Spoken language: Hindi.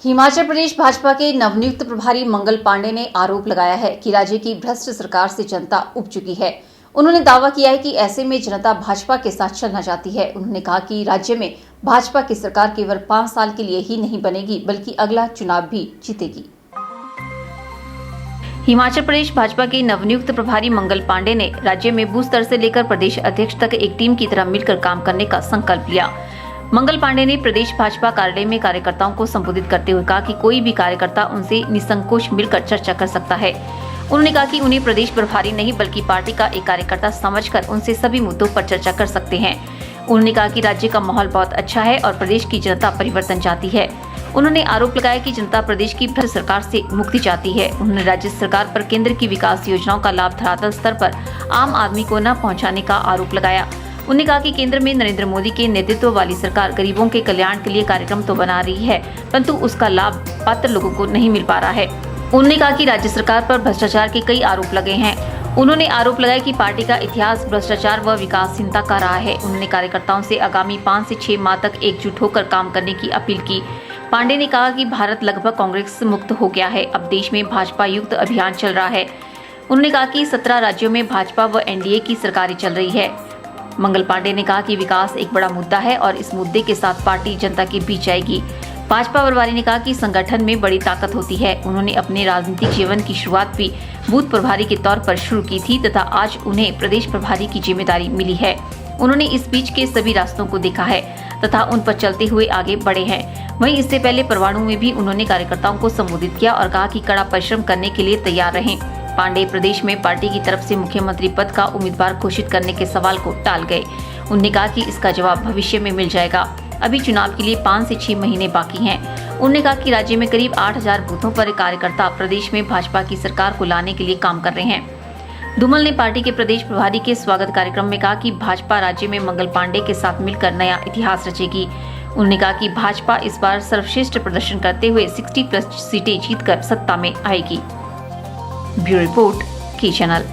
हिमाचल प्रदेश भाजपा के नवनियुक्त प्रभारी मंगल पांडे ने आरोप लगाया है कि राज्य की भ्रष्ट सरकार से जनता उब चुकी है। उन्होंने दावा किया है कि ऐसे में जनता भाजपा के साथ चलना चाहती है। उन्होंने कहा कि राज्य में भाजपा की सरकार केवल 5 साल के लिए ही नहीं बनेगी बल्कि अगला चुनाव भी जीतेगी। हिमाचल प्रदेश भाजपा के नवनियुक्त प्रभारी मंगल पांडे ने राज्य में बूथ स्तर से लेकर प्रदेश अध्यक्ष तक एक टीम की तरह मिलकर काम करने का संकल्प लिया। मंगल पांडे ने प्रदेश भाजपा कार्यालय में कार्यकर्ताओं को संबोधित करते हुए कहा कि कोई भी कार्यकर्ता उनसे निसंकोच मिलकर चर्चा कर सकता है। उन्होंने कहा कि उन्हें प्रदेश प्रभारी नहीं बल्कि पार्टी का एक कार्यकर्ता समझकर उनसे सभी मुद्दों पर चर्चा कर सकते हैं। उन्होंने कहा कि राज्य का माहौल बहुत अच्छा है और प्रदेश की जनता परिवर्तन चाहती है। उन्होंने आरोप लगाया कि जनता प्रदेश की भ्रष्ट सरकार से मुक्ति चाहती है। उन्होंने राज्य सरकार पर केंद्र की विकास योजनाओं का लाभ धरातल स्तर पर आम आदमी को न पहुंचाने का आरोप लगाया। उन्होंने कहा कि केंद्र में नरेंद्र मोदी के नेतृत्व वाली सरकार गरीबों के कल्याण के लिए कार्यक्रम तो बना रही है, परंतु उसका लाभ पात्र लोगों को नहीं मिल पा रहा है। उन्होंने कहा कि राज्य सरकार पर भ्रष्टाचार के कई आरोप लगे हैं। उन्होंने आरोप लगाया कि पार्टी का इतिहास भ्रष्टाचार व विकासहीनता का रहा है। उन्होंने कार्यकर्ताओं से आगामी 5 से 6 माह तक एकजुट होकर काम करने की अपील की। पांडे ने कहा कि भारत लगभग कांग्रेस मुक्त हो गया है, अब देश में भाजपा युक्त अभियान चल रहा है। उन्होंने कहा कि 17 राज्यों में भाजपा व एनडीए की सरकारें चल रही है। मंगल पांडे ने कहा कि विकास एक बड़ा मुद्दा है और इस मुद्दे के साथ पार्टी जनता के बीच जाएगी। भाजपा प्रभारी ने कहा कि संगठन में बड़ी ताकत होती है। उन्होंने अपने राजनीतिक जीवन की शुरुआत भी बूथ प्रभारी के तौर पर शुरू की थी तथा आज उन्हें प्रदेश प्रभारी की जिम्मेदारी मिली है। उन्होंने इस बीच के सभी रास्तों को देखा है तथा उन पर चलते हुए आगे बढ़े हैं। वहीं इससे पहले परवाणु में भी उन्होंने कार्यकर्ताओं को संबोधित किया और कहा कि कड़ा परिश्रम करने के लिए तैयार रहें। पांडे प्रदेश में पार्टी की तरफ से मुख्यमंत्री पद का उम्मीदवार घोषित करने के सवाल को टाल गए। उन्होंने कहा कि इसका जवाब भविष्य में मिल जाएगा। अभी चुनाव के लिए 5 से 6 महीने बाकी हैं। उन्होंने कहा कि राज्य में करीब 8000 बूथों पर कार्यकर्ता प्रदेश में भाजपा की सरकार को लाने के लिए काम कर रहे हैं। धूमल ने पार्टी के प्रदेश प्रभारी के स्वागत कार्यक्रम में कहा कि भाजपा राज्य में मंगल पांडे के साथ मिलकर नया इतिहास रचेगी। उन्होंने कहा कि भाजपा इस बार सर्वश्रेष्ठ प्रदर्शन करते हुए 60+ सीटें जीतकर सत्ता में आएगी। ब्यूरो रिपोर्ट की चैनल।